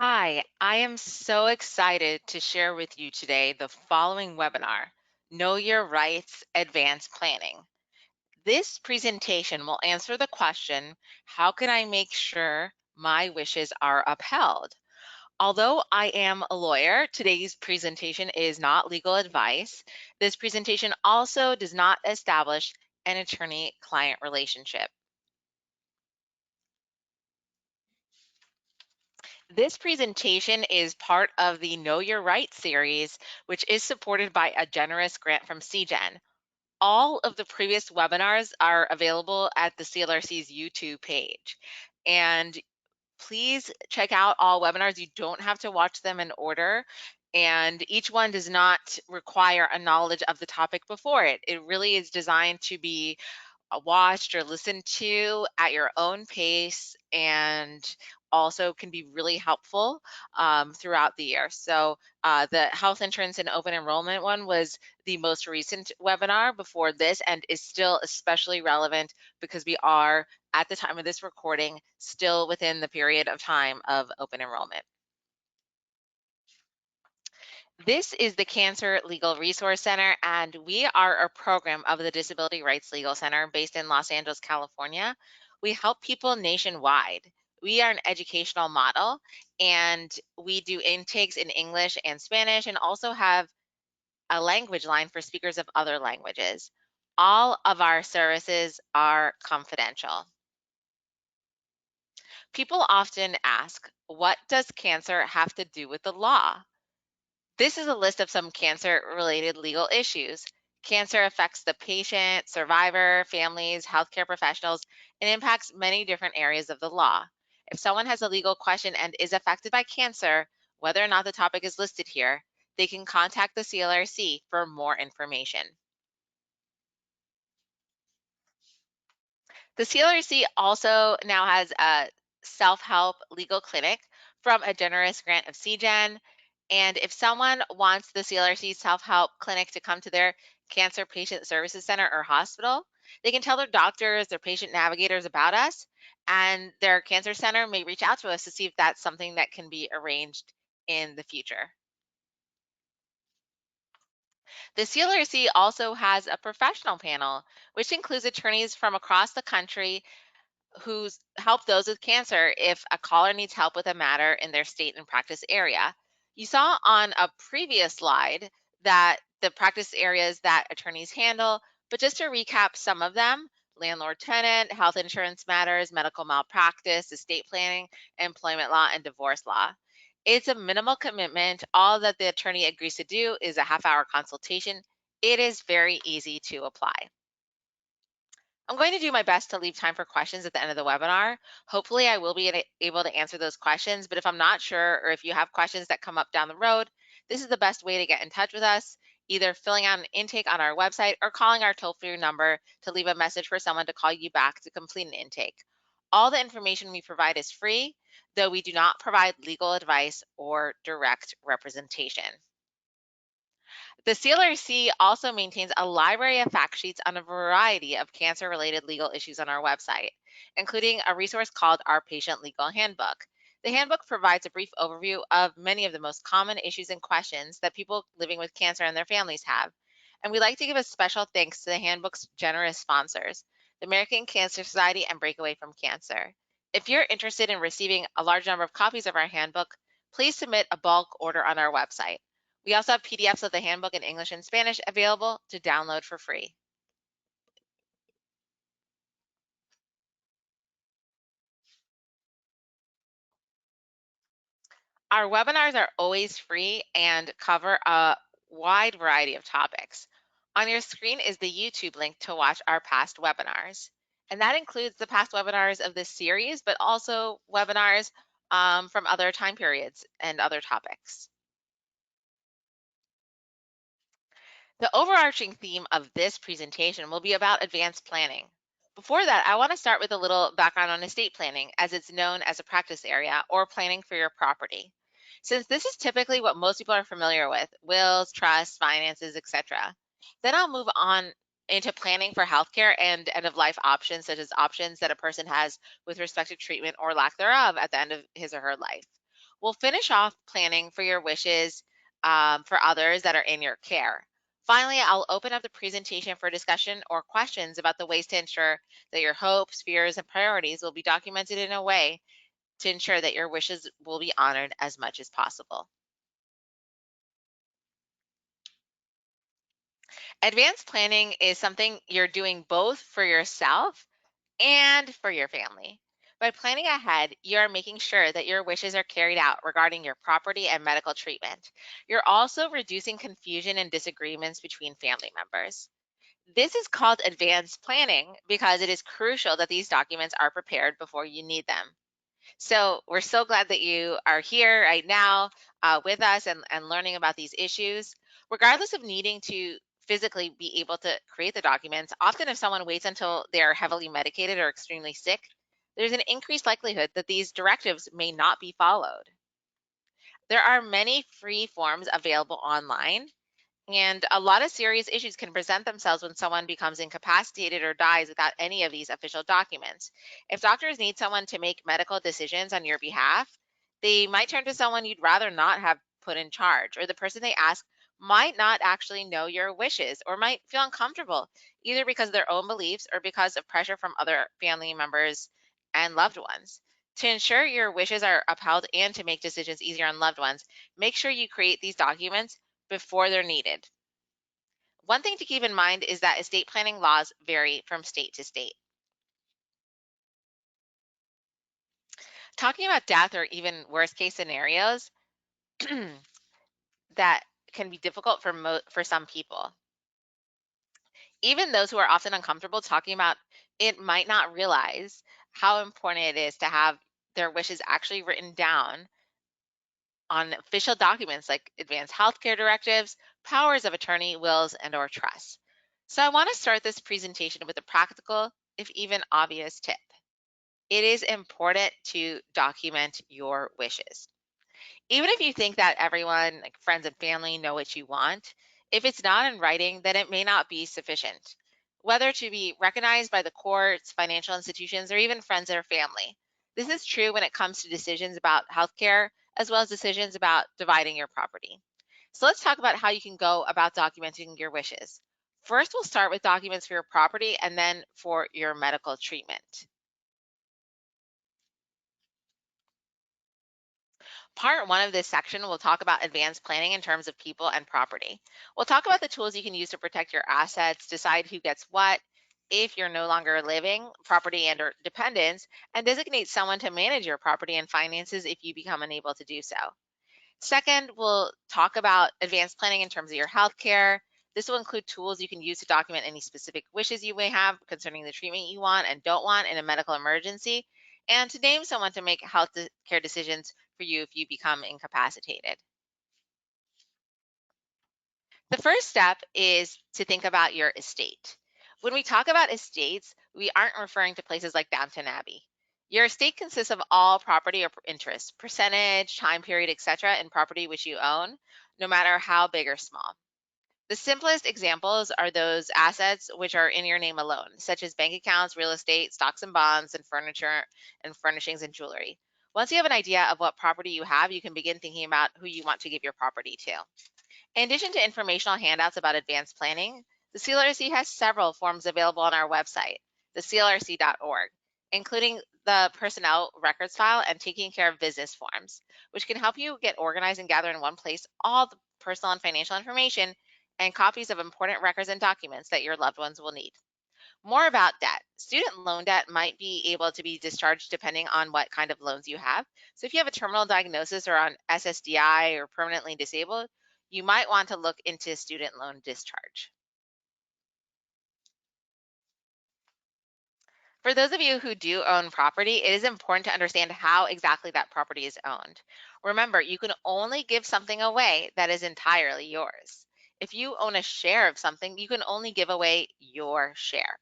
Hi, I am so excited to share with you today the following webinar, Know Your Rights Advanced Planning. This presentation will answer the question, how can I make sure my wishes are upheld? Although I am a lawyer, today's presentation is not legal advice. This presentation also does not establish an attorney-client relationship. This presentation is part of the Know Your Rights series, which is supported by a generous grant from CGen. All of the previous webinars are available at the CLRC's YouTube page. And please check out all webinars. You don't have to watch them in order. And each one does not require a knowledge of the topic before it. It really is designed to be watched or listened to at your own pace and also can be really helpful throughout the year. So the health insurance and open enrollment one was the most recent webinar before this and is still especially relevant because we are at the time of this recording still within the period of time of open enrollment. This is the Cancer Legal Resource Center, and we are a program of the Disability Rights Legal Center based in Los Angeles, California. We help people nationwide. We are an educational model, and we do intakes in English and Spanish, and also have a language line for speakers of other languages. All of our services are confidential. People often ask, what does cancer have to do with the law? This is a list of some cancer-related legal issues. Cancer affects the patient, survivor, families, healthcare professionals, and impacts many different areas of the law. If someone has a legal question and is affected by cancer, whether or not the topic is listed here, they can contact the CLRC for more information. The CLRC also now has a self-help legal clinic from a generous grant of CGen. And if someone wants the CLRC self-help clinic to come to their cancer patient services center or hospital, they can tell their doctors, their patient navigators about us, and their cancer center may reach out to us to see if that's something that can be arranged in the future. The CLRC also has a professional panel, which includes attorneys from across the country who's help those with cancer if a caller needs help with a matter in their state and practice area. You saw on a previous slide that the practice areas that attorneys handle, but just to recap some of them, landlord tenant, health insurance matters, medical malpractice, estate planning, employment law, and divorce law. It's a minimal commitment. All that the attorney agrees to do is a half-hour consultation. It is very easy to apply. I'm going to do my best to leave time for questions at the end of the webinar. Hopefully I will be able to answer those questions, but if I'm not sure or if you have questions that come up down the road, this is the best way to get in touch with us, either filling out an intake on our website or calling our toll-free number to leave a message for someone to call you back to complete an intake. All the information we provide is free, though we do not provide legal advice or direct representation. The CLRC also maintains a library of fact sheets on a variety of cancer-related legal issues on our website, including a resource called Our Patient Legal Handbook. The handbook provides a brief overview of many of the most common issues and questions that people living with cancer and their families have. And we'd like to give a special thanks to the handbook's generous sponsors, the American Cancer Society and Breakaway from Cancer. If you're interested in receiving a large number of copies of our handbook, please submit a bulk order on our website. We also have PDFs of the handbook in English and Spanish available to download for free. Our webinars are always free and cover a wide variety of topics. On your screen is the YouTube link to watch our past webinars. And that includes the past webinars of this series, but also webinars from other time periods and other topics. The overarching theme of this presentation will be about advanced planning. Before that, I want to start with a little background on estate planning, as it's known as a practice area or planning for your property. Since this is typically what most people are familiar with, wills, trusts, finances, etc., then I'll move on into planning for healthcare and end-of-life options, such as options that a person has with respect to treatment or lack thereof at the end of his or her life. We'll finish off planning for your wishes for others that are in your care. Finally, I'll open up the presentation for discussion or questions about the ways to ensure that your hopes, fears, and priorities will be documented in a way to ensure that your wishes will be honored as much as possible. Advanced planning is something you're doing both for yourself and for your family. By planning ahead, you're making sure that your wishes are carried out regarding your property and medical treatment. You're also reducing confusion and disagreements between family members. This is called advanced planning because it is crucial that these documents are prepared before you need them. So we're so glad that you are here right now with us and learning about these issues. Regardless of needing to physically be able to create the documents, often if someone waits until they're heavily medicated or extremely sick, there's an increased likelihood that these directives may not be followed. There are many free forms available online, and a lot of serious issues can present themselves when someone becomes incapacitated or dies without any of these official documents. If doctors need someone to make medical decisions on your behalf, they might turn to someone you'd rather not have put in charge, or the person they ask might not actually know your wishes or might feel uncomfortable, either because of their own beliefs or because of pressure from other family members and loved ones. To ensure your wishes are upheld and to make decisions easier on loved ones, make sure you create these documents before they're needed. One thing to keep in mind is that estate planning laws vary from state to state. Talking about death or even worst case scenarios that can be difficult for some people. Even those who are often uncomfortable talking about it might not realize how important it is to have their wishes actually written down on official documents like advanced healthcare directives, powers of attorney, wills, and or trusts. So I want to start this presentation with a practical, if even obvious tip. It is important to document your wishes. Even if you think that everyone, like friends and family, know what you want, if it's not in writing, then it may not be sufficient. Whether to be recognized by the courts, financial institutions, or even friends or family. This is true when it comes to decisions about healthcare, as well as decisions about dividing your property. So let's talk about how you can go about documenting your wishes. First, we'll start with documents for your property and then for your medical treatment. Part one of this section will talk about advanced planning in terms of people and property. We'll talk about the tools you can use to protect your assets, decide who gets what, if you're no longer living, property and or dependents, and designate someone to manage your property and finances if you become unable to do so. Second, we'll talk about advanced planning in terms of your healthcare. This will include tools you can use to document any specific wishes you may have concerning the treatment you want and don't want in a medical emergency, and to name someone to make health care decisions for you if you become incapacitated. The first step is to think about your estate. When we talk about estates, we aren't referring to places like Downton Abbey. Your estate consists of all property or interest, percentage, time period, etc., in property which you own, no matter how big or small. The simplest examples are those assets which are in your name alone, such as bank accounts, real estate, stocks and bonds, and furniture and furnishings and jewelry. Once you have an idea of what property you have, you can begin thinking about who you want to give your property to. In addition to informational handouts about advanced planning, the CLRC has several forms available on our website, theclrc.org, including the personnel records file and taking care of business forms, which can help you get organized and gather in one place all the personal and financial information and copies of important records and documents that your loved ones will need. More about debt. Student loan debt might be able to be discharged depending on what kind of loans you have. So if you have a terminal diagnosis or on SSDI or permanently disabled, you might want to look into student loan discharge. For those of you who do own property, it is important to understand how exactly that property is owned. Remember, you can only give something away that is entirely yours. If you own a share of something, you can only give away your share.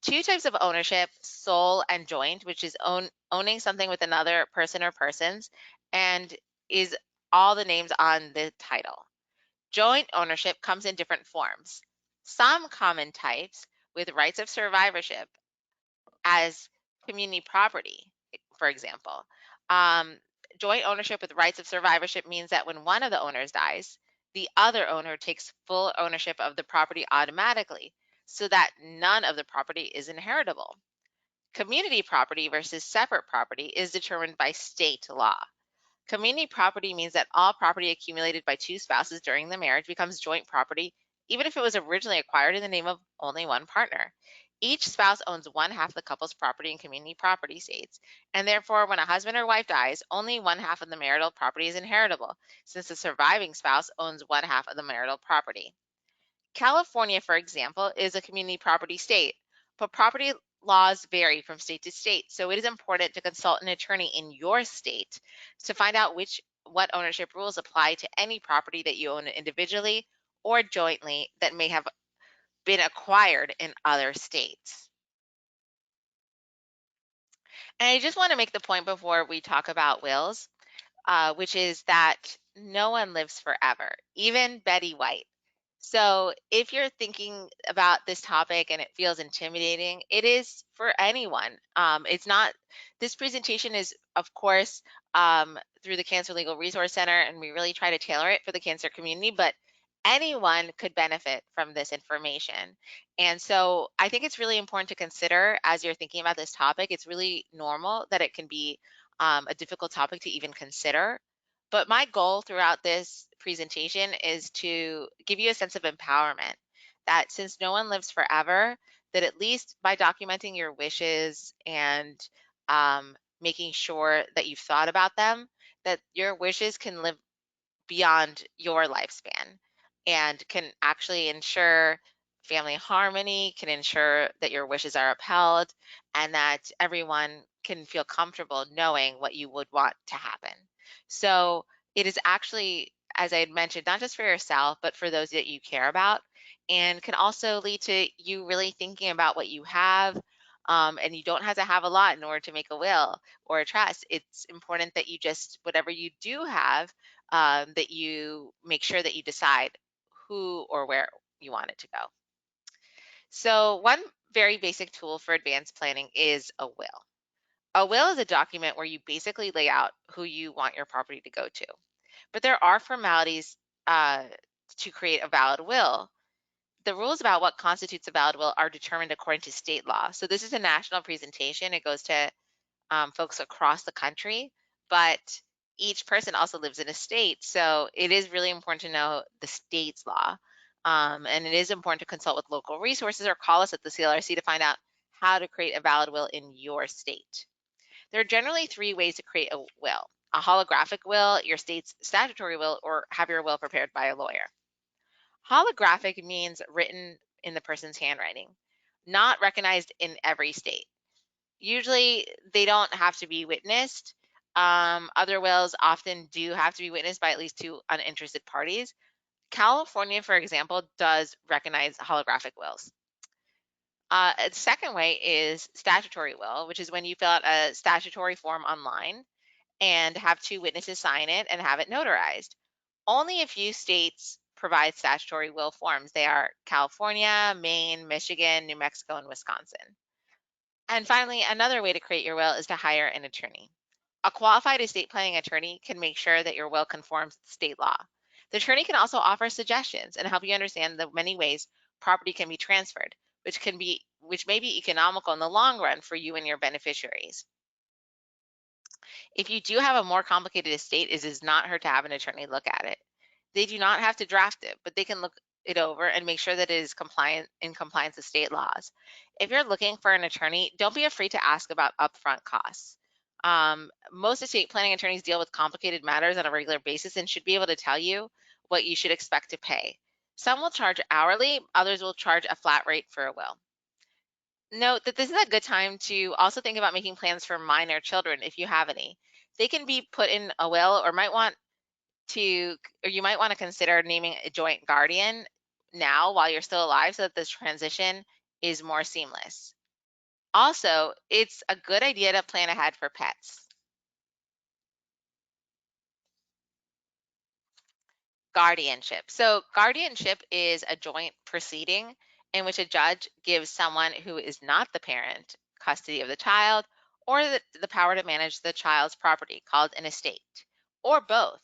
Two types of ownership, sole and joint, which is owning something with another person or persons, and is all the names on the title. Joint ownership comes in different forms. Some common types with rights of survivorship as community property, for example. Um, Joint ownership with rights of survivorship means that when one of the owners dies, the other owner takes full ownership of the property automatically, so that none of the property is inheritable. Community property versus separate property is determined by state law. Community property means that all property accumulated by two spouses during the marriage becomes joint property, even if it was originally acquired in the name of only one partner. Each spouse owns one half of the couple's property in community property states, and therefore, when a husband or wife dies, only one half of the marital property is inheritable, since the surviving spouse owns one half of the marital property. California, for example, is a community property state, but property laws vary from state to state, so it is important to consult an attorney in your state to find out what ownership rules apply to any property that you own individually or jointly that may have been acquired in other states. And I just want to make the point before we talk about wills, which is that no one lives forever, even Betty White. So if you're thinking about this topic and it feels intimidating, it is for anyone. It's not, this presentation is, of course, through the Cancer Legal Resource Center, and we really try to tailor it for the cancer community, but anyone could benefit from this information. And so I think it's really important to consider as you're thinking about this topic. It's really normal that it can be a difficult topic to even consider. But my goal throughout this presentation is to give you a sense of empowerment that since no one lives forever, that at least by documenting your wishes and making sure that you've thought about them, that your wishes can live beyond your lifespan and can actually ensure family harmony, can ensure that your wishes are upheld, and that everyone can feel comfortable knowing what you would want to happen. So it is actually, as I had mentioned, not just for yourself, but for those that you care about, and can also lead to you really thinking about what you have. And you don't have to have a lot in order to make a will or a trust. It's important that you just, whatever you do have, that you make sure that you decide who or where you want it to go. So one very basic tool for advanced planning is a will. A will is a document where you basically lay out who you want your property to go to. But there are formalities to create a valid will. The rules about what constitutes a valid will are determined according to state law. So this is a national presentation. It goes to folks across the country, but each person also lives in a state. So it is really important to know the state's law. And it is important to consult with local resources or call us at the CLRC to find out how to create a valid will in your state. There are generally three ways to create a will: a holographic will, your state's statutory will, or have your will prepared by a lawyer. Holographic means written in the person's handwriting, not recognized in every state. Usually they don't have to be witnessed. Other wills often do have to be witnessed by at least two uninterested parties. California, for example, does recognize holographic wills. A second way is statutory will, which is when you fill out a statutory form online and have two witnesses sign it and have it notarized. Only a few states provide statutory will forms. They are California, Maine, Michigan, New Mexico, and Wisconsin. And finally, another way to create your will is to hire an attorney. A qualified estate planning attorney can make sure that your will conforms to state law. The attorney can also offer suggestions and help you understand the many ways property can be transferred, which may be economical in the long run for you and your beneficiaries. If you do have a more complicated estate, it does not hurt to have an attorney look at it. They do not have to draft it, but they can look it over and make sure that it is in compliance with state laws. If you're looking for an attorney, don't be afraid to ask about upfront costs. Most estate planning attorneys deal with complicated matters on a regular basis and should be able to tell you what you should expect to pay. Some will charge hourly, others will charge a flat rate for a will. Note that this is a good time to also think about making plans for minor children if you have any. They can be put in a will, or you might want to consider naming a joint guardian now while you're still alive so that this transition is more seamless. Also, it's a good idea to plan ahead for pets. Guardianship. So guardianship is a joint proceeding in which a judge gives someone who is not the parent custody of the child or the power to manage the child's property, called an estate, or both.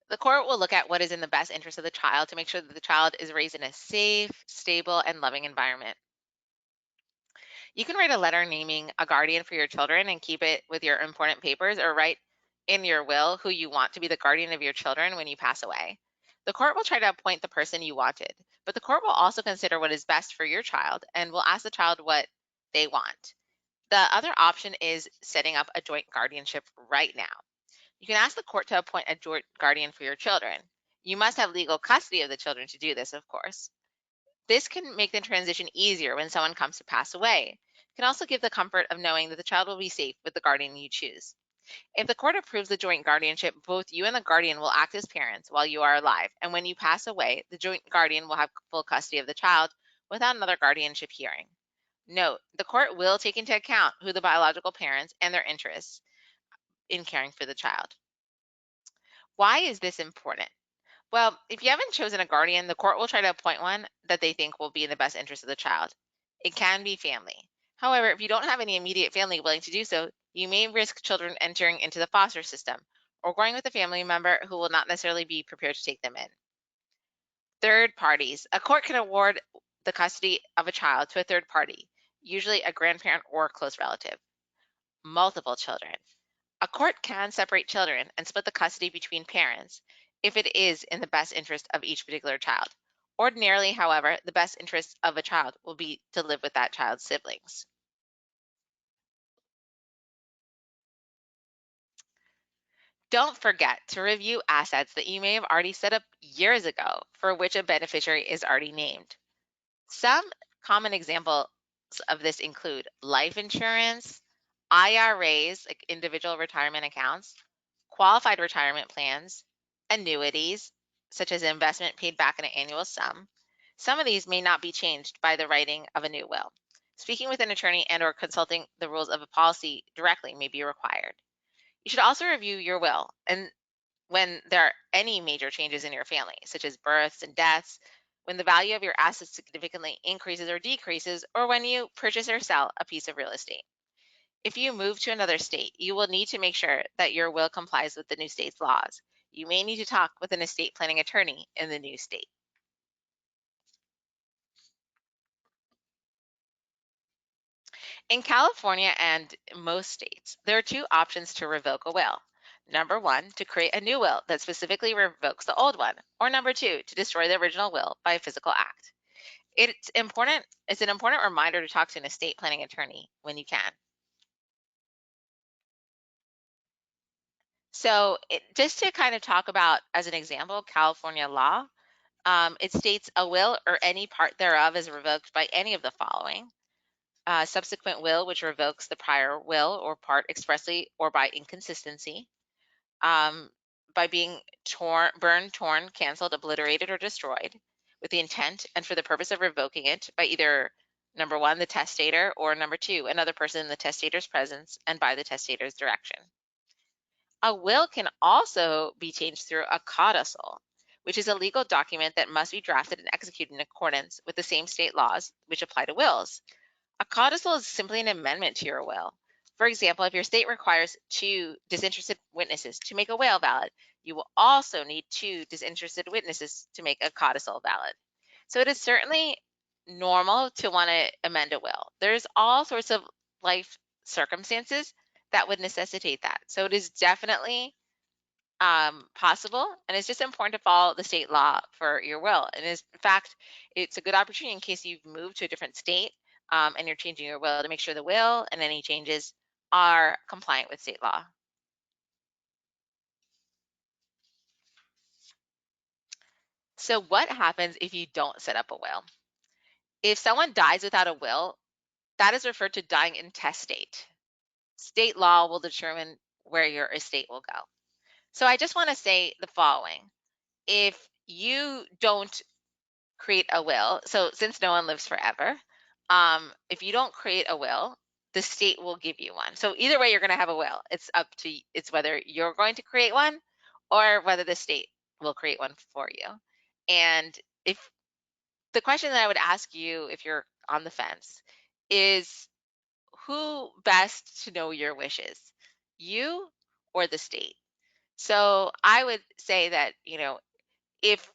The court will look at what is in the best interest of the child to make sure that the child is raised in a safe, stable, and loving environment. You can write a letter naming a guardian for your children and keep it with your important papers, or write in your will who you want to be the guardian of your children when you pass away. The court will try to appoint the person you wanted, but the court will also consider what is best for your child and will ask the child what they want. The other option is setting up a joint guardianship right now. You can ask the court to appoint a joint guardian for your children. You must have legal custody of the children to do this, of course. This can make the transition easier when someone comes to pass away. It can also give the comfort of knowing that the child will be safe with the guardian you choose. If the court approves the joint guardianship, both you and the guardian will act as parents while you are alive, and when you pass away, the joint guardian will have full custody of the child without another guardianship hearing. Note, the court will take into account who the biological parents and their interests in caring for the child. Why is this important? Well, if you haven't chosen a guardian, the court will try to appoint one that they think will be in the best interest of the child. It can be family. However, if you don't have any immediate family willing to do so, you may risk children entering into the foster system or going with a family member who will not necessarily be prepared to take them in. Third parties. A court can award the custody of a child to a third party, usually a grandparent or close relative. Multiple children. A court can separate children and split the custody between parents if it is in the best interest of each particular child. Ordinarily, however, the best interest of a child will be to live with that child's siblings. Don't forget to review assets that you may have already set up years ago for which a beneficiary is already named. Some common examples of this include life insurance, IRAs, like individual retirement accounts, qualified retirement plans, annuities, such as investment paid back in an annual sum. Some of these may not be changed by the writing of a new will. Speaking with an attorney and or consulting the rules of a policy directly may be required. You should also review your will and when there are any major changes in your family, such as births and deaths, when the value of your assets significantly increases or decreases, or when you purchase or sell a piece of real estate. If you move to another state, you will need to make sure that your will complies with the new state's laws. You may need to talk with an estate planning attorney in the new state. In California and most states, there are two options to revoke a will. Number one, to create a new will that specifically revokes the old one, or number two, to destroy the original will by a physical act. It's an important reminder to talk to an estate planning attorney when you can. So just to kind of talk about, as an example, California law, it states a will or any part thereof is revoked by any of the following. Subsequent will, which revokes the prior will or part expressly or by inconsistency, by being burned, torn, canceled, obliterated, or destroyed with the intent and for the purpose of revoking it by either number one, the testator, or number two, another person in the testator's presence and by the testator's direction. A will can also be changed through a codicil, which is a legal document that must be drafted and executed in accordance with the same state laws which apply to wills. A codicil is simply an amendment to your will. For example, if your state requires two disinterested witnesses to make a will valid, you will also need two disinterested witnesses to make a codicil valid. So it is certainly normal to want to amend a will. There's all sorts of life circumstances that would necessitate that. So it is definitely possible, and it's just important to follow the state law for your will. And in fact, it's a good opportunity in case you've moved to a different state and you're changing your will to make sure the will and any changes are compliant with state law. So what happens if you don't set up a will? If someone dies without a will, that is referred to dying intestate. State law will determine where your estate will go. So I just want to say the following. If you don't create a will, so since no one lives forever, if you don't create a will, the state will give you one. So either way, you're going to have a will. It's whether you're going to create one or whether the state will create one for you. And if the question that I would ask you, if you're on the fence, is who best to know your wishes, you or the state? So I would say that, if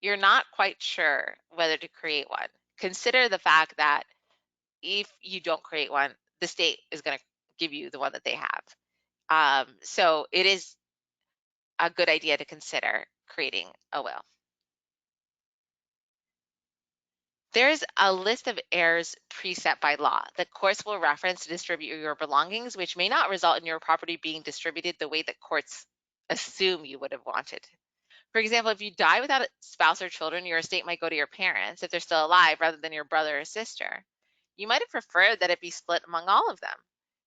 you're not quite sure whether to create one, consider the fact that if you don't create one, the state is going to give you the one that they have. So it is a good idea to consider creating a will. There's a list of heirs preset by law that courts will reference to distribute your belongings, which may not result in your property being distributed the way that courts assume you would have wanted. For example, if you die without a spouse or children, your estate might go to your parents if they're still alive rather than your brother or sister. You might have preferred that it be split among all of them.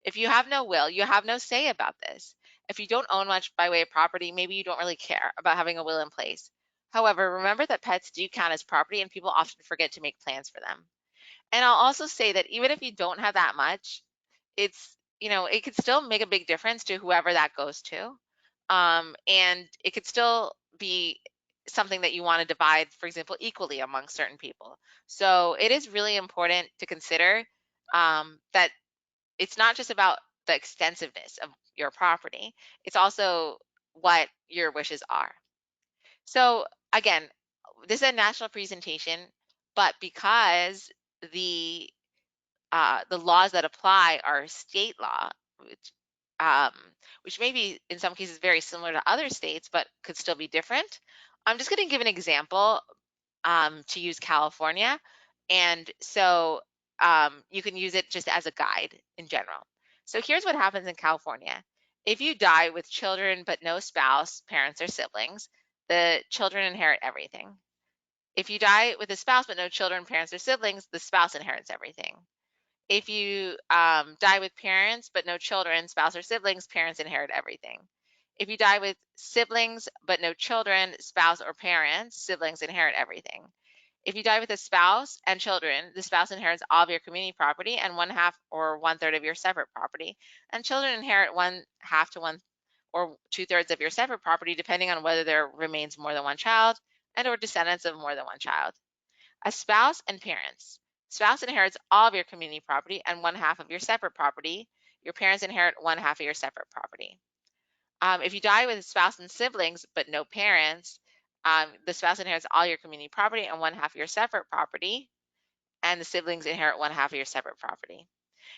If you have no will, you have no say about this. If you don't own much by way of property, maybe you don't really care about having a will in place. However, remember that pets do count as property and people often forget to make plans for them. And I'll also say that even if you don't have that much, it could still make a big difference to whoever that goes to. And it could still be something that you want to divide, for example, equally among certain people. So it is really important to consider that it's not just about the extensiveness of your property, it's also what your wishes are. So again, this is a national presentation, but because the the laws that apply are state law, um, which may be in some cases very similar to other states, but could still be different. I'm just going to give an example to use California. And so you can use it just as a guide in general. So here's what happens in California. If you die with children but no spouse, parents, or siblings, the children inherit everything. If you die with a spouse but no children, parents, or siblings, the spouse inherits everything. If you die with parents but no children, spouse, or siblings, parents inherit everything. If you die with siblings but no children, spouse, or parents, siblings inherit everything. If you die with a spouse and children, the spouse inherits all of your community property and 1/2 or 1/3 of your separate property, and children inherit 1/2 to 1 or 2/3 of your separate property, depending on whether there remains more than one child and or descendants of more than one child. A spouse and parents. Spouse inherits all of your community property and 1/2 of your separate property. Your parents inherit 1/2 of your separate property. If you die with a spouse and siblings, but no parents, the spouse inherits all your community property and 1/2 of your separate property, and the siblings inherit 1/2 of your separate property.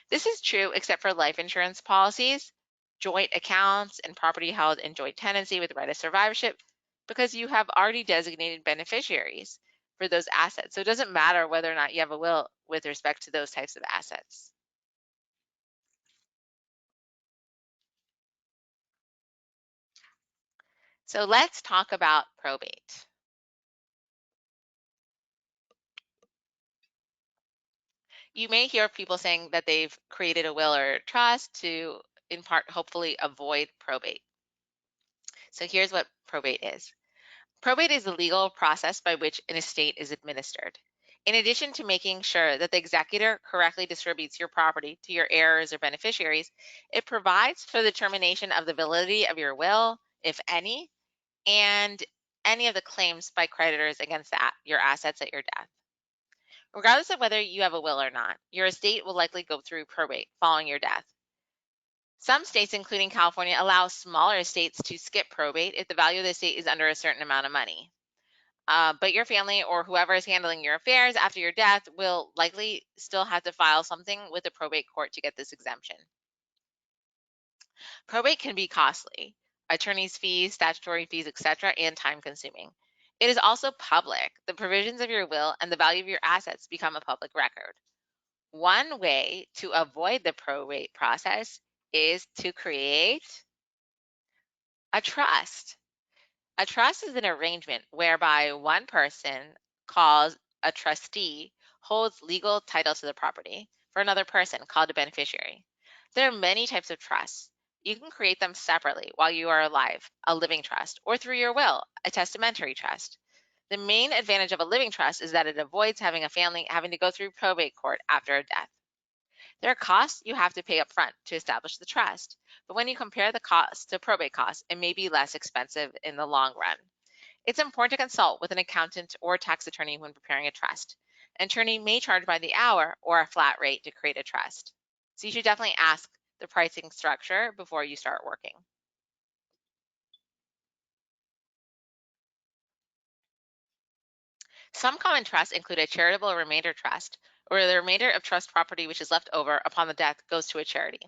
This is true except for life insurance policies, joint accounts, and property held in joint tenancy with right of survivorship, because you have already designated beneficiaries for those assets. So it doesn't matter whether or not you have a will with respect to those types of assets. So let's talk about probate. You may hear people saying that they've created a will or a trust to, in part, hopefully avoid probate. So here's what probate is. Probate is the legal process by which an estate is administered. In addition to making sure that the executor correctly distributes your property to your heirs or beneficiaries, it provides for the determination of the validity of your will, if any, and any of the claims by creditors against your assets at your death. Regardless of whether you have a will or not, your estate will likely go through probate following your death. Some states, including California, allow smaller estates to skip probate if the value of the estate is under a certain amount of money. But your family or whoever is handling your affairs after your death will likely still have to file something with the probate court to get this exemption. Probate can be costly, attorney's fees, statutory fees, etc., and time consuming. It is also public. The provisions of your will and the value of your assets become a public record. One way to avoid the probate process is to create a trust. A trust is an arrangement whereby one person, called a trustee, holds legal title to the property for another person, called a beneficiary. There are many types of trusts. You can create them separately while you are alive, a living trust, or through your will, a testamentary trust. The main advantage of a living trust is that it avoids having a family having to go through probate court after a death. There are costs you have to pay up front to establish the trust, but when you compare the cost to probate costs, it may be less expensive in the long run. It's important to consult with an accountant or tax attorney when preparing a trust. An attorney may charge by the hour or a flat rate to create a trust. So you should definitely ask the pricing structure before you start working. Some common trusts include a charitable remainder trust, where the remainder of trust property which is left over upon the death goes to a charity.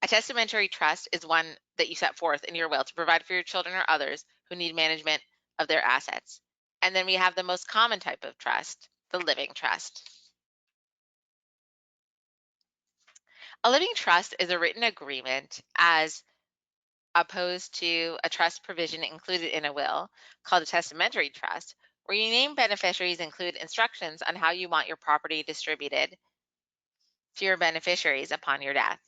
A testamentary trust is one that you set forth in your will to provide for your children or others who need management of their assets. And then we have the most common type of trust, the living trust. A living trust is a written agreement as opposed to a trust provision included in a will called a testamentary trust, where you name beneficiaries, include instructions on how you want your property distributed to your beneficiaries upon your death.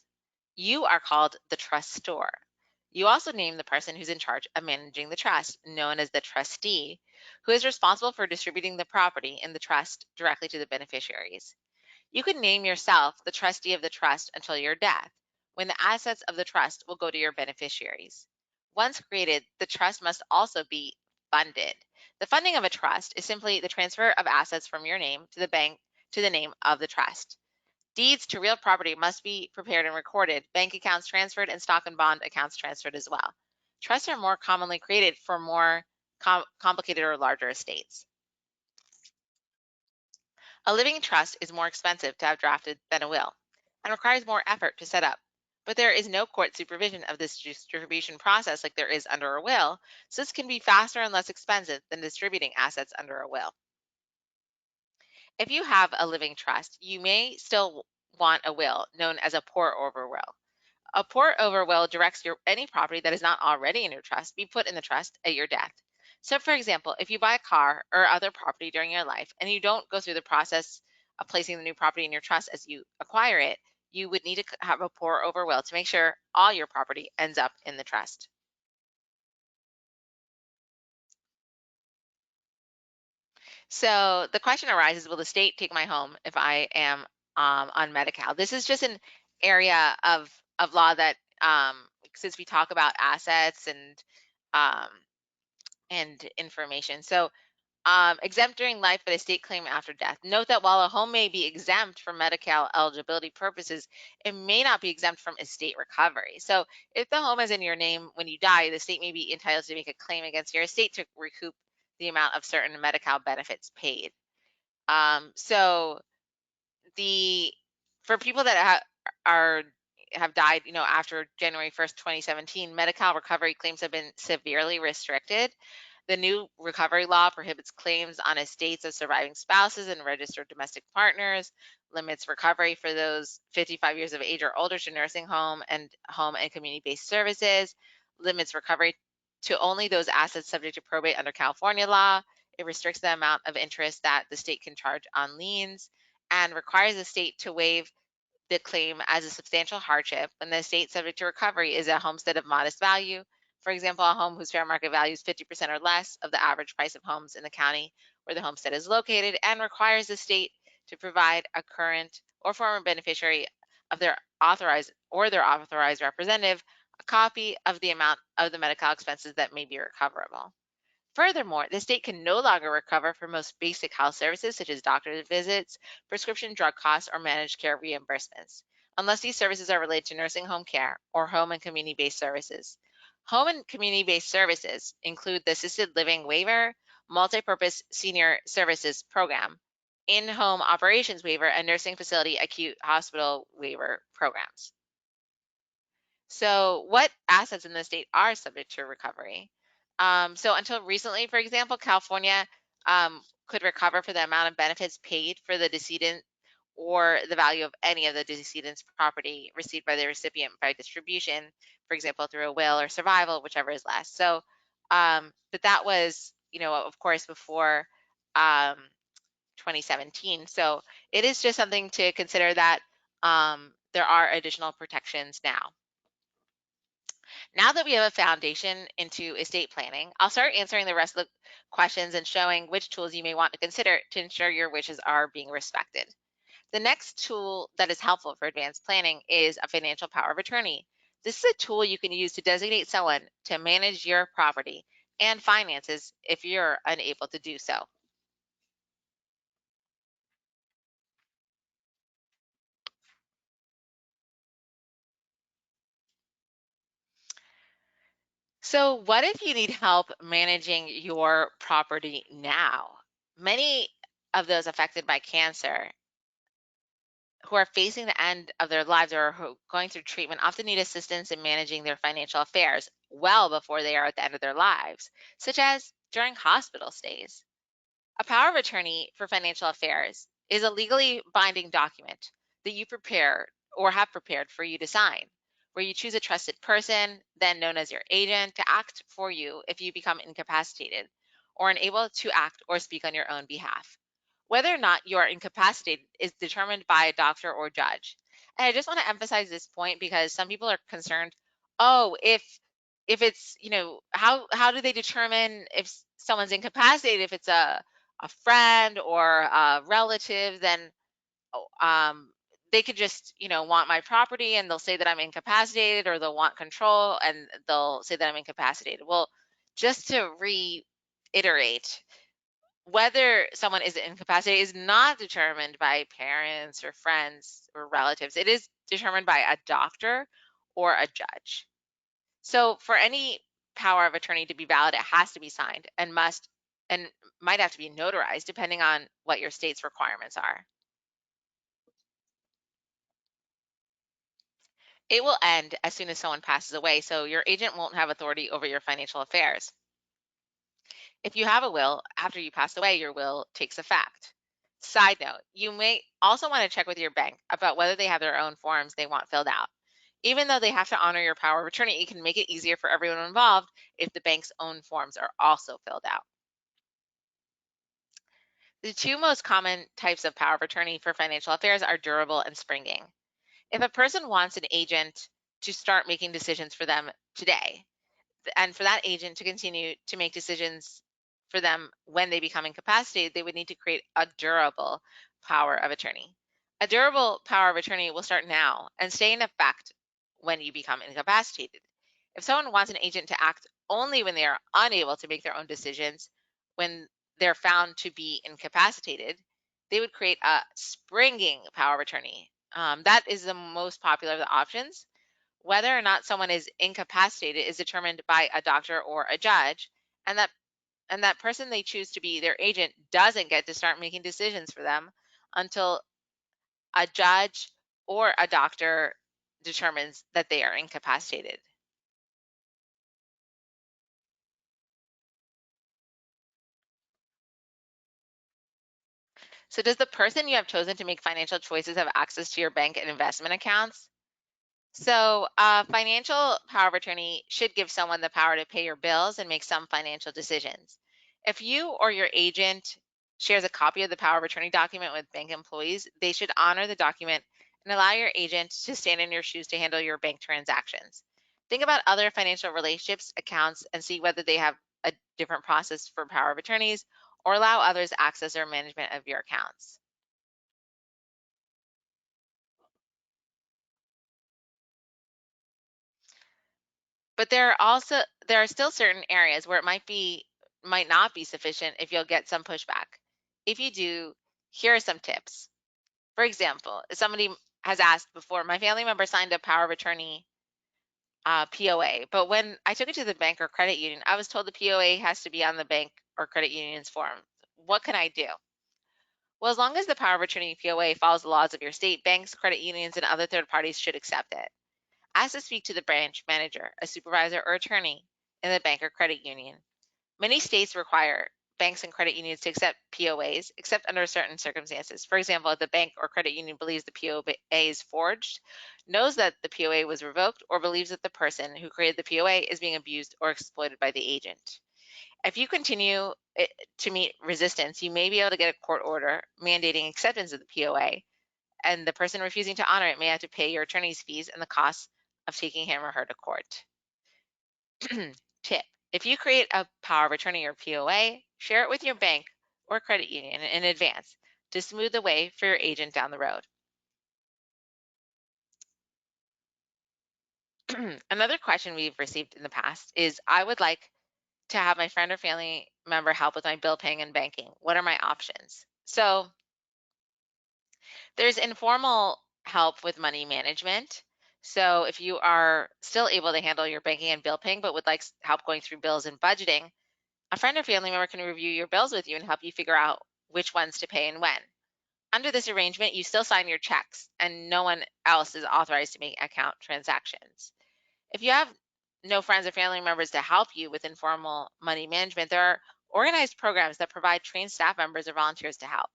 You are called the trustor. You also name the person who's in charge of managing the trust, known as the trustee, who is responsible for distributing the property in the trust directly to the beneficiaries. You can name yourself the trustee of the trust until your death, when the assets of the trust will go to your beneficiaries. Once created, the trust must also be funded. The funding of a trust is simply the transfer of assets from your name to the bank to the name of the trust. Deeds to real property must be prepared and recorded, bank accounts transferred, and stock and bond accounts transferred as well. Trusts are more commonly created for more complicated or larger estates. A living trust is more expensive to have drafted than a will and requires more effort to set up. But there is no court supervision of this distribution process like there is under a will, so this can be faster and less expensive than distributing assets under a will. If you have a living trust, you may still want a will known as a pour-over will. A pour-over will directs any property that is not already in your trust be put in the trust at your death. So, for example, if you buy a car or other property during your life and you don't go through the process of placing the new property in your trust as you acquire it, you would need to have a pour-over will to make sure all your property ends up in the trust. So the question arises, will the state take my home if I am on Medi-Cal? This is just an area of law that, since we talk about assets um, and information. So exempt during life but estate claim after death. Note that while a home may be exempt from Medi-Cal eligibility purposes, it may not be exempt from estate recovery. So if the home is in your name when you die, the state may be entitled to make a claim against your estate to recoup the amount of certain Medi-Cal benefits paid. So the for people that have died, after January 1st, 2017, Medi-Cal recovery claims have been severely restricted. The new recovery law prohibits claims on estates of surviving spouses and registered domestic partners, limits recovery for those 55 years of age or older to nursing home and community-based services, limits recovery to only those assets subject to probate under California law. It restricts the amount of interest that the state can charge on liens and requires the state to waive the claim as a substantial hardship when the estate subject to recovery is a homestead of modest value. For example, a home whose fair market value is 50% or less of the average price of homes in the county where the homestead is located, and requires the state to provide a current or former beneficiary of their authorized representative a copy of the amount of the medical expenses that may be recoverable. Furthermore, the state can no longer recover for most basic health services such as doctor's visits, prescription drug costs, or managed care reimbursements, unless these services are related to nursing home care or home and community-based services. Home and community-based services include the Assisted Living Waiver, Multipurpose Senior Services Program, In-Home Operations Waiver, and Nursing Facility Acute Hospital Waiver programs. So what assets in the state are subject to recovery? So until recently, for example, California could recover for the amount of benefits paid for the decedent or the value of any of the decedent's property received by the recipient by distribution, for example, through a will or survival, whichever is less. So, but that was, of course, before 2017. So it is just something to consider that there are additional protections now. Now that we have a foundation into estate planning, I'll start answering the rest of the questions and showing which tools you may want to consider to ensure your wishes are being respected. The next tool that is helpful for advanced planning is a financial power of attorney. This is a tool you can use to designate someone to manage your property and finances if you're unable to do so. So, what if you need help managing your property now? Many of those affected by cancer who are facing the end of their lives or who are going through treatment often need assistance in managing their financial affairs well before they are at the end of their lives, such as during hospital stays. A power of attorney for financial affairs is a legally binding document that you prepare or have prepared for you to sign, where you choose a trusted person, then known as your agent, to act for you if you become incapacitated or unable to act or speak on your own behalf. Whether or not you are incapacitated is determined by a doctor or judge. And I just want to emphasize this point because some people are concerned, oh, if it's, how do they determine if someone's incapacitated, if it's a friend or a relative, then oh, they could just, want my property and they'll say that I'm incapacitated, or they'll want control and they'll say that I'm incapacitated. Well, just to reiterate, whether someone is incapacitated is not determined by parents or friends or relatives. It is determined by a doctor or a judge. So for any power of attorney to be valid, it has to be signed and might have to be notarized depending on what your state's requirements are. It will end as soon as someone passes away, so your agent won't have authority over your financial affairs. If you have a will, after you pass away, your will takes effect. Side note, you may also want to check with your bank about whether they have their own forms they want filled out. Even though they have to honor your power of attorney, it can make it easier for everyone involved if the bank's own forms are also filled out. The two most common types of power of attorney for financial affairs are durable and springing. If a person wants an agent to start making decisions for them today, and for that agent to continue to make decisions for them when they become incapacitated, they would need to create a durable power of attorney. A durable power of attorney will start now and stay in effect when you become incapacitated. If someone wants an agent to act only when they are unable to make their own decisions, when they're found to be incapacitated, they would create a springing power of attorney. That is the most popular of the options. Whether or not someone is incapacitated is determined by a doctor or a judge, and that person they choose to be their agent doesn't get to start making decisions for them until a judge or a doctor determines that they are incapacitated. So does the person you have chosen to make financial choices have access to your bank and investment accounts? So, financial power of attorney should give someone the power to pay your bills and make some financial decisions. If you or your agent shares a copy of the power of attorney document with bank employees, they should honor the document and allow your agent to stand in your shoes to handle your bank transactions. Think about other financial relationships accounts and see whether they have a different process for power of attorneys, or allow others access or management of your accounts. But there are still certain areas where might not be sufficient if you'll get some pushback. If you do, here are some tips. For example, if somebody has asked before, my family member signed a power of attorney POA, but when I took it to the bank or credit union, I was told the POA has to be on the bank or credit union's form. What can I do? Well, as long as the power of attorney POA follows the laws of your state, banks, credit unions, and other third parties should accept it. Ask to speak to the branch manager, a supervisor, or attorney in the bank or credit union. Many states require banks and credit unions to accept POAs, except under certain circumstances. For example, if the bank or credit union believes the POA is forged, knows that the POA was revoked, or believes that the person who created the POA is being abused or exploited by the agent. If you continue to meet resistance, you may be able to get a court order mandating acceptance of the POA, and the person refusing to honor it may have to pay your attorney's fees and the costs of taking him or her to court. Tip: if you create a power of attorney or POA, share it with your bank or credit union in advance to smooth the way for your agent down the road. Another question we've received in the past is, I would like to have my friend or family member help with my bill paying and banking. What are my options? So there's informal help with money management. So if you are still able to handle your banking and bill paying, but would like help going through bills and budgeting, a friend or family member can review your bills with you and help you figure out which ones to pay and when. Under this arrangement, you still sign your checks and no one else is authorized to make account transactions. If you have no friends or family members to help you with informal money management, there are organized programs that provide trained staff members or volunteers to help.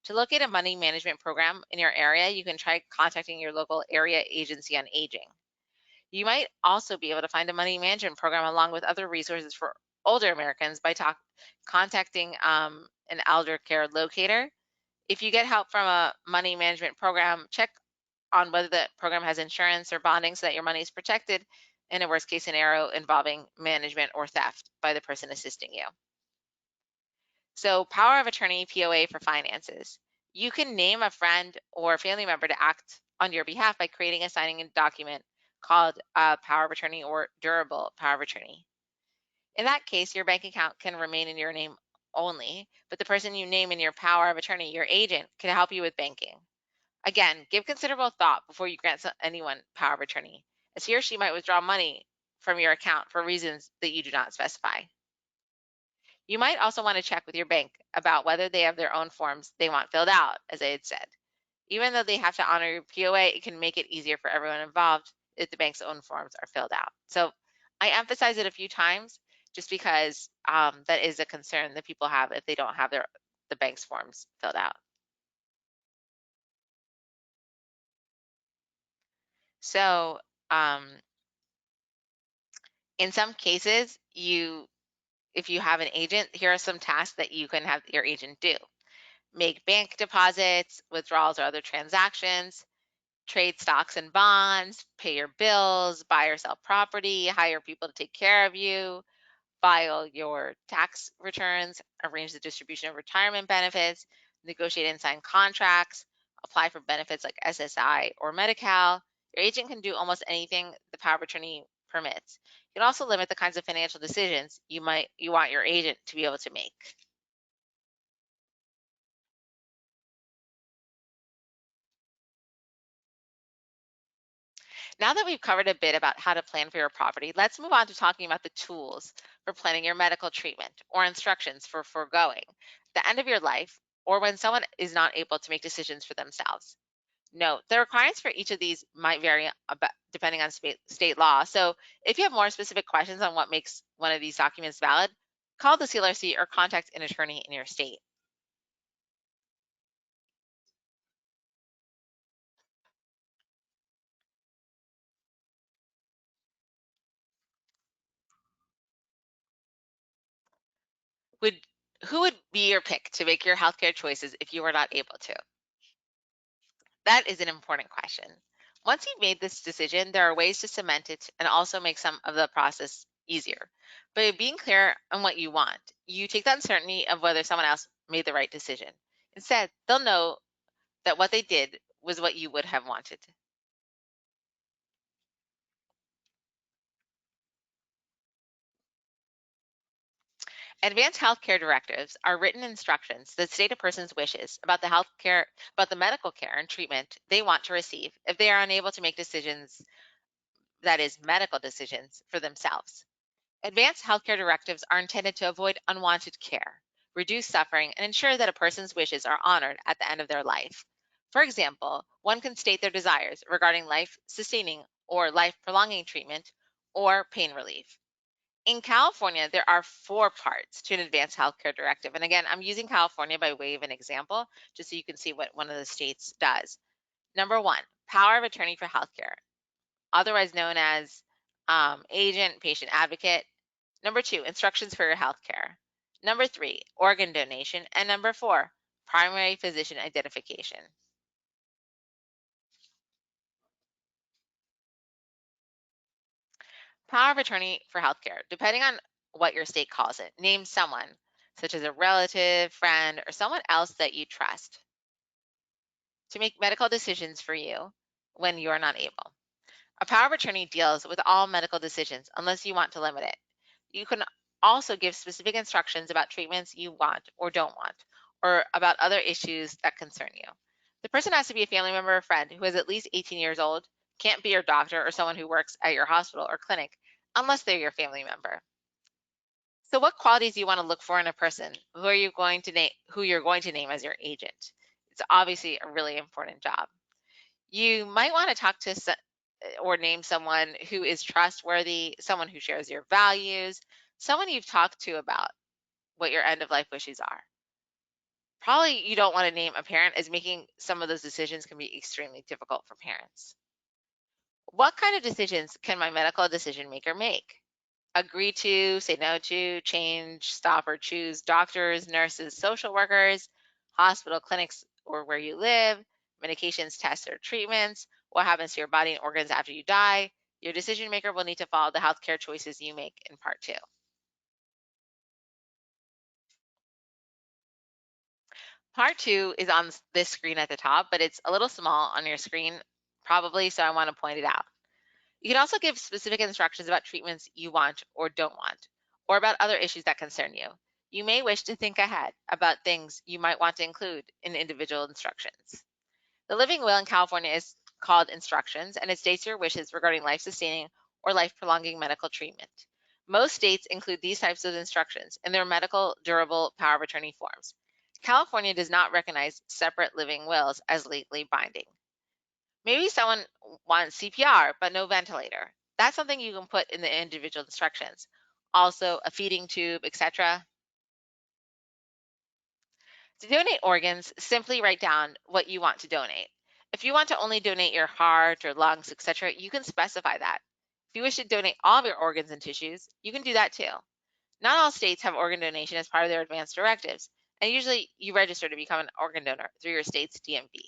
To locate a money management program in your area, you can try contacting your local area agency on aging. You might also be able to find a money management program along with other resources for older Americans by contacting an elder care locator. If you get help from a money management program, check on whether the program has insurance or bonding so that your money is protected in a worst case scenario involving management or theft by the person assisting you. So, power of attorney POA for finances. You can name a friend or family member to act on your behalf by creating and signing a document called a power of attorney or durable power of attorney. In that case, your bank account can remain in your name only, but the person you name in your power of attorney, your agent, can help you with banking. Again, give considerable thought before you grant anyone power of attorney, as he or she might withdraw money from your account for reasons that you do not specify. You might also want to check with your bank about whether they have their own forms they want filled out, as I had said. Even though they have to honor your POA, it can make it easier for everyone involved if the bank's own forms are filled out. So I emphasize it a few times just because that is a concern that people have if they don't have the bank's forms filled out. So in some cases, if you have an agent, here are some tasks that you can have your agent do. Make bank deposits, withdrawals or other transactions, trade stocks and bonds, pay your bills, buy or sell property, hire people to take care of you, file your tax returns, arrange the distribution of retirement benefits, negotiate and sign contracts, apply for benefits like SSI or Medi-Cal. Your agent can do almost anything the power of attorney permits. You can also limit the kinds of financial decisions you want your agent to be able to make. Now that we've covered a bit about how to plan for your property, let's move on to talking about the tools for planning your medical treatment or instructions for foregoing the end of your life or when someone is not able to make decisions for themselves. Note, the requirements for each of these might vary depending on state law. So if you have more specific questions on what makes one of these documents valid, call the CLRC or contact an attorney in your state. Would Who would be your pick to make your healthcare choices if you were not able to? That is an important question. Once you've made this decision, there are ways to cement it and also make some of the process easier. By being clear on what you want, you take the uncertainty of whether someone else made the right decision. Instead, they'll know that what they did was what you would have wanted. Advanced healthcare directives are written instructions that state a person's wishes about the medical care and treatment they want to receive if they are unable to make decisions, that is, medical decisions, for themselves. Advanced healthcare directives are intended to avoid unwanted care, reduce suffering, and ensure that a person's wishes are honored at the end of their life. For example, one can state their desires regarding life-sustaining or life-prolonging treatment or pain relief. In California, there are 4 parts to an advanced healthcare directive. And again, I'm using California by way of an example, just so you can see what one of the states does. Number 1, power of attorney for healthcare, otherwise known as agent, patient advocate. Number 2, instructions for your healthcare. Number 3, organ donation. And number 4, primary physician identification. Power of attorney for healthcare, depending on what your state calls it, name someone, such as a relative, friend, or someone else that you trust, to make medical decisions for you when you are not able. A power of attorney deals with all medical decisions unless you want to limit it. You can also give specific instructions about treatments you want or don't want, or about other issues that concern you. The person has to be a family member or friend who is at least 18 years old, can't be your doctor or someone who works at your hospital or clinic unless they're your family member. So what qualities do you want to look for in a person? Who you're going to name as your agent? It's obviously a really important job. You might want to talk to or name someone who is trustworthy, someone who shares your values, someone you've talked to about what your end of life wishes are. Probably you don't want to name a parent, as making some of those decisions can be extremely difficult for parents. What kind of decisions can my medical decision maker make? Agree to, say no to, change, stop, or choose doctors, nurses, social workers, hospital, clinics, or where you live, medications, tests, or treatments, what happens to your body and organs after you die. Your decision maker will need to follow the healthcare choices you make in part 2. Part 2 is on this screen at the top, but it's a little small on your screen, probably, so I want to point it out. You can also give specific instructions about treatments you want or don't want, or about other issues that concern you. You may wish to think ahead about things you might want to include in individual instructions. The living will in California is called instructions, and it states your wishes regarding life-sustaining or life-prolonging medical treatment. Most states include these types of instructions in their medical durable power of attorney forms. California does not recognize separate living wills as legally binding. Maybe someone wants CPR, but no ventilator. That's something you can put in the individual instructions. Also, a feeding tube, etc. To donate organs, simply write down what you want to donate. If you want to only donate your heart or lungs, etc., you can specify that. If you wish to donate all of your organs and tissues, you can do that too. Not all states have organ donation as part of their advance directives, and usually you register to become an organ donor through your state's DMV.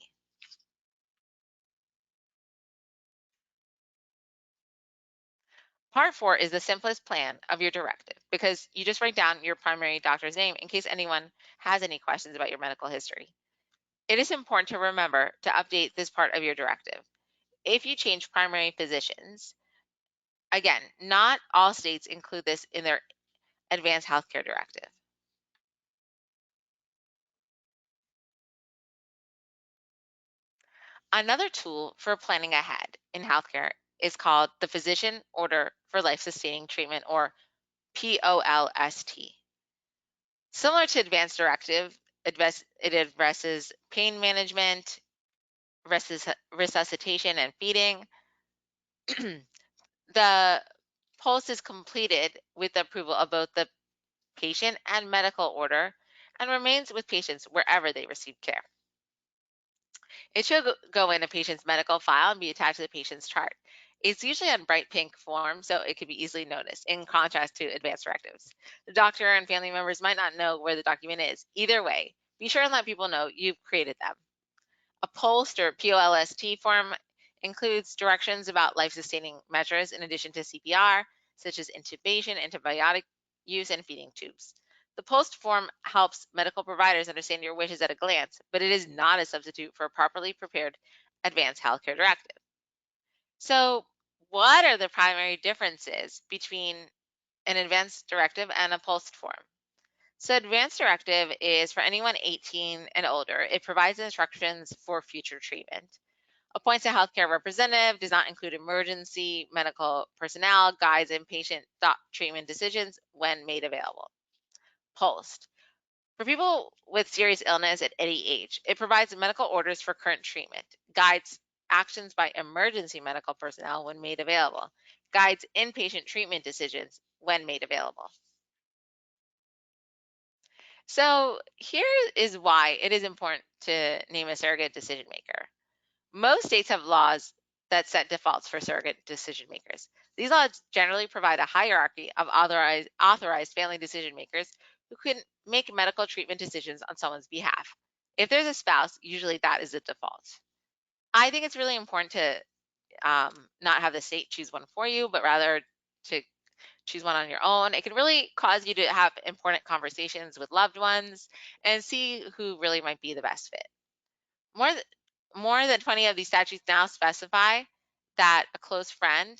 Part 4 is the simplest plan of your directive because you just write down your primary doctor's name in case anyone has any questions about your medical history. It is important to remember to update this part of your directive. If you change primary physicians, again, not all states include this in their advanced healthcare directive. Another tool for planning ahead in healthcare is called the Physician Order for Life-Sustaining Treatment, or POLST. Similar to advanced directive, it addresses pain management, resuscitation, and feeding. The POLST is completed with the approval of both the patient and medical order and remains with patients wherever they receive care. It should go in a patient's medical file and be attached to the patient's chart. It's usually on bright pink form, so it can be easily noticed, in contrast to advanced directives. The doctor and family members might not know where the document is. Either way, be sure and let people know you've created them. A POLST, or POLST form, includes directions about life-sustaining measures in addition to CPR, such as intubation, antibiotic use, and feeding tubes. The POLST form helps medical providers understand your wishes at a glance, but it is not a substitute for a properly prepared advanced healthcare directive. So, what are the primary differences between an advanced directive and a POLST form? So advanced directive is for anyone 18 and older. It provides instructions for future treatment. Appoints a healthcare representative, does not include emergency medical personnel, guides inpatient treatment decisions when made available. POLST. For people with serious illness at any age, it provides medical orders for current treatment, guides actions by emergency medical personnel when made available, guides inpatient treatment decisions when made available. So here is why it is important to name a surrogate decision maker. Most states have laws that set defaults for surrogate decision makers. These laws generally provide a hierarchy of authorized family decision makers who can make medical treatment decisions on someone's behalf. If there's a spouse, usually that is the default. I think it's really important to not have the state choose one for you, but rather to choose one on your own. It can really cause you to have important conversations with loved ones and see who really might be the best fit. More than 20 of these statutes now specify that a close friend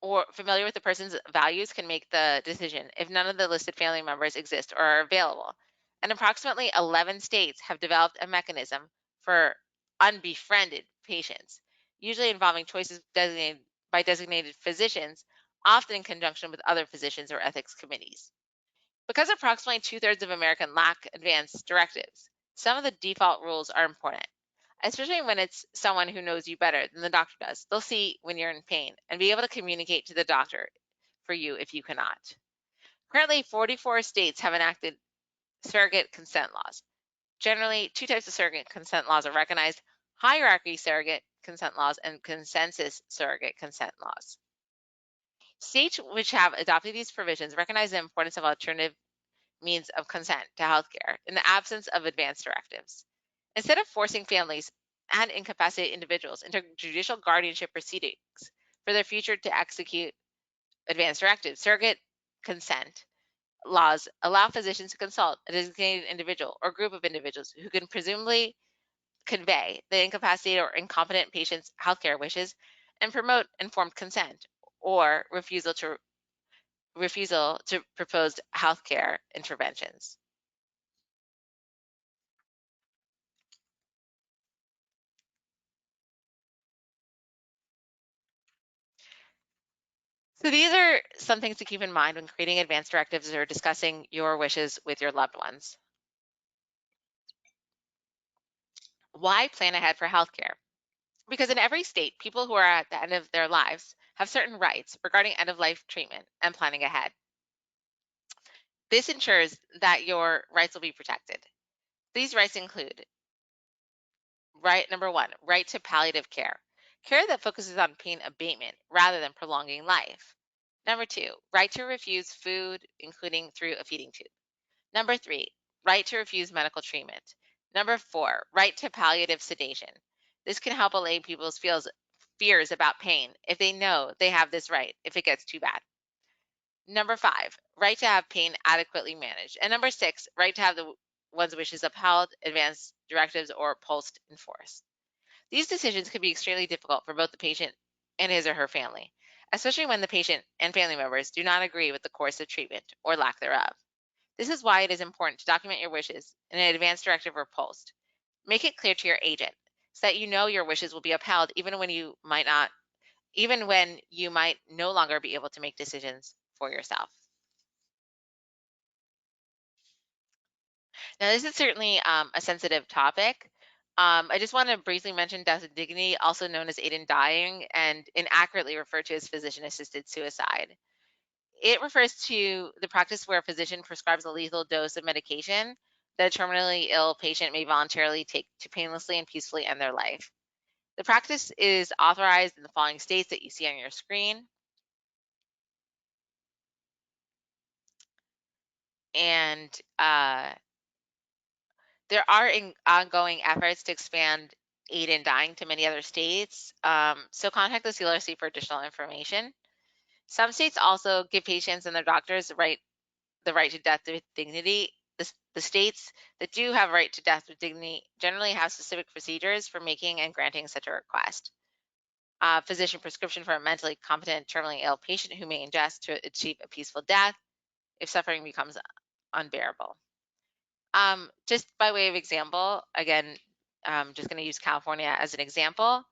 or familiar with the person's values can make the decision if none of the listed family members exist or are available. And approximately 11 states have developed a mechanism for unbefriended patients, usually involving choices designated by designated physicians, often in conjunction with other physicians or ethics committees. Because approximately two-thirds of Americans lack advanced directives, some of the default rules are important, especially when it's someone who knows you better than the doctor does. They'll see when you're in pain and be able to communicate to the doctor for you if you cannot. Currently, 44 states have enacted surrogate consent laws. Generally, two types of surrogate consent laws are recognized: hierarchy surrogate consent laws and consensus surrogate consent laws. States which have adopted these provisions recognize the importance of alternative means of consent to healthcare in the absence of advance directives. Instead of forcing families and incapacitated individuals into judicial guardianship proceedings for their future to execute advance directives, surrogate consent laws allow physicians to consult a designated individual or group of individuals who can presumably convey the incapacitated or incompetent patient's healthcare wishes and promote informed consent or refusal to proposed healthcare interventions. So these are some things to keep in mind when creating advance directives or discussing your wishes with your loved ones. Why plan ahead for healthcare? Because in every state, people who are at the end of their lives have certain rights regarding end-of-life treatment and planning ahead. This ensures that your rights will be protected. These rights include right number one, right to palliative care, care that focuses on pain abatement rather than prolonging life. Number two, right to refuse food, including through a feeding tube. Number three, right to refuse medical treatment. Number four, right to palliative sedation. This can help allay people's fears about pain if they know they have this right if it gets too bad. Number five, right to have pain adequately managed. And number six, right to have one's wishes upheld, advance directives, or post enforced. These decisions can be extremely difficult for both the patient and his or her family, especially when the patient and family members do not agree with the course of treatment or lack thereof. This is why it is important to document your wishes in an advance directive or post. Make it clear to your agent so that you know your wishes will be upheld even when you might no longer be able to make decisions for yourself. Now, this is certainly a sensitive topic. I just want to briefly mention death with dignity, also known as aid in dying and inaccurately referred to as physician-assisted suicide. It refers to the practice where a physician prescribes a lethal dose of medication that a terminally ill patient may voluntarily take to painlessly and peacefully end their life. The practice is authorized in the following states that you see on your screen. And there are ongoing efforts to expand aid in dying to many other states. So contact the CLRC for additional information. Some states also give patients and their doctors the right to death with dignity. The states that do have right to death with dignity generally have specific procedures for making and granting such a request. Physician prescription for a mentally competent, terminally ill patient who may ingest to achieve a peaceful death if suffering becomes unbearable. Just by way of example, again, I'm just going to use California as an example.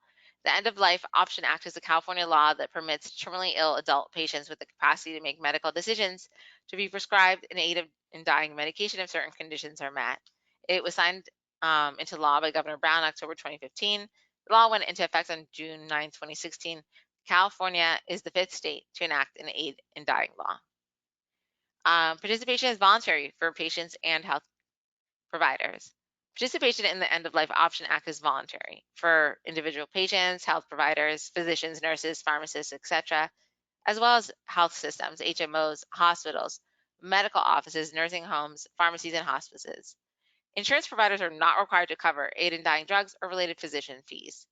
The End of Life Option Act is a California law that permits terminally ill adult patients with the capacity to make medical decisions to be prescribed in aid of in dying medication if certain conditions are met. It was signed into law by Governor Brown in October 2015. The law went into effect on June 9, 2016. California is the fifth state to enact an aid in dying law. Participation is voluntary for patients and health providers. Participation in the End of Life Option Act is voluntary for individual patients, health providers, physicians, nurses, pharmacists, etc., as well as health systems, HMOs, hospitals, medical offices, nursing homes, pharmacies, and hospices. Insurance providers are not required to cover aid in dying drugs or related physician fees.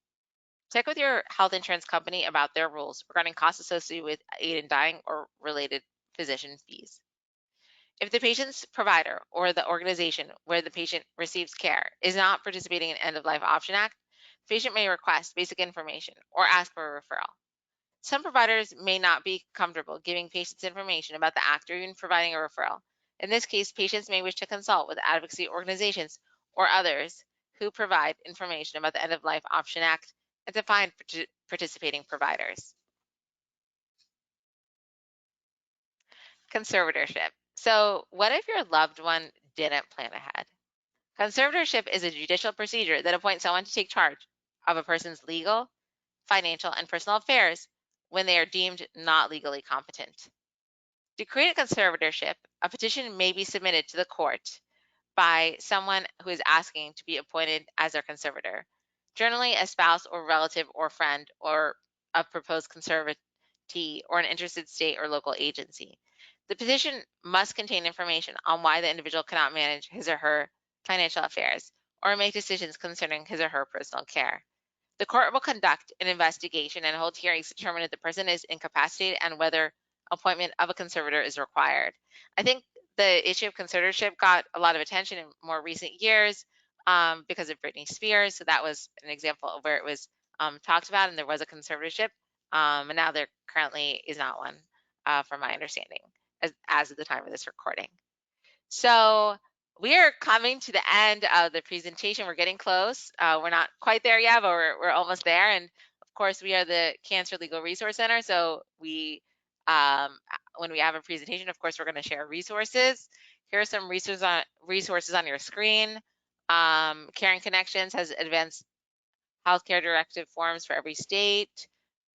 Check with your health insurance company about their rules regarding costs associated with aid in dying or related physician fees. If the patient's provider or the organization where the patient receives care is not participating in End of Life Option Act, the patient may request basic information or ask for a referral. Some providers may not be comfortable giving patients information about the act or even providing a referral. In this case, patients may wish to consult with advocacy organizations or others who provide information about the End of Life Option Act and to find participating providers. Conservatorship. So, what if your loved one didn't plan ahead? Conservatorship is a judicial procedure that appoints someone to take charge of a person's legal, financial, and personal affairs when they are deemed not legally competent. To create a conservatorship, a petition may be submitted to the court by someone who is asking to be appointed as their conservator, generally a spouse or relative or friend or a proposed conservatee or an interested state or local agency. The petition must contain information on why the individual cannot manage his or her financial affairs or make decisions concerning his or her personal care. The court will conduct an investigation and hold hearings to determine if the person is incapacitated and whether appointment of a conservator is required. I think the issue of conservatorship got a lot of attention in more recent years because of Britney Spears. So that was an example of where it was talked about and there was a conservatorship. And now there currently is not one, from my understanding, as of the time of this recording. So we are coming to the end of the presentation. We're getting close. We're not quite there yet, but we're almost there. And of course, we are the Cancer Legal Resource Center. So when we have a presentation, of course, we're going to share resources. Here are some resources on your screen. Caring Connections has advanced healthcare directive forms for every state.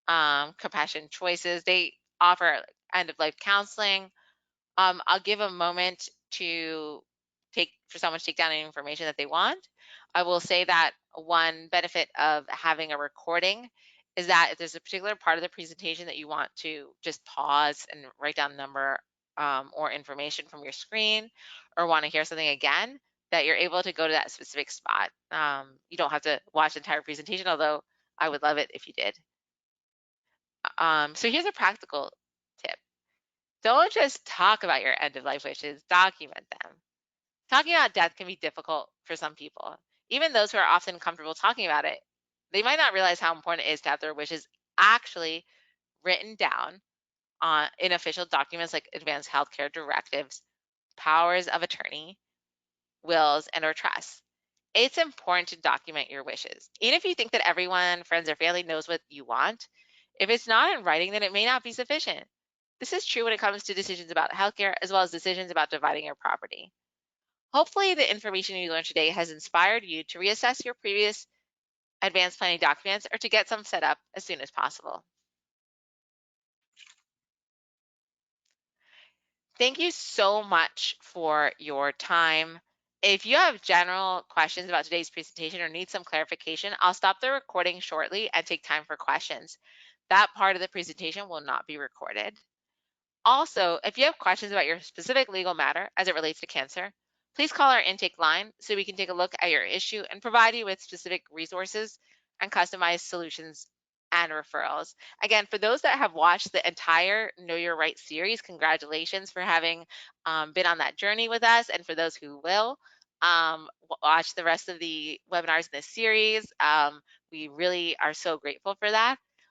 Compassion Choices, they offer end-of-life counseling. I'll give a moment for someone to take down any information that they want. I will say that one benefit of having a recording is that if there's a particular part of the presentation that you want to just pause and write down number or information from your screen, or want to hear something again, that you're able to go to that specific spot. You don't have to watch the entire presentation, although I would love it if you did. So here's a practical tip. Don't just talk about your end of life wishes, document them. Talking about death can be difficult for some people. Even those who are often comfortable talking about it, they might not realize how important it is to have their wishes actually written down in official documents like advanced healthcare directives, powers of attorney, wills, and or trusts. It's important to document your wishes. Even if you think that everyone, friends, or family knows what you want, if it's not in writing, then it may not be sufficient. This is true when it comes to decisions about healthcare as well as decisions about dividing your property. Hopefully, the information you learned today has inspired you to reassess your previous advanced planning documents or to get some set up as soon as possible. Thank you so much for your time. If you have general questions about today's presentation or need some clarification, I'll stop the recording shortly and take time for questions. That part of the presentation will not be recorded. Also, if you have questions about your specific legal matter as it relates to cancer, please call our intake line so we can take a look at your issue and provide you with specific resources and customized solutions and referrals. Again, for those that have watched the entire Know Your Right series, congratulations for having been on that journey with us. And for those who will watch the rest of the webinars in this series, we really are so grateful for that.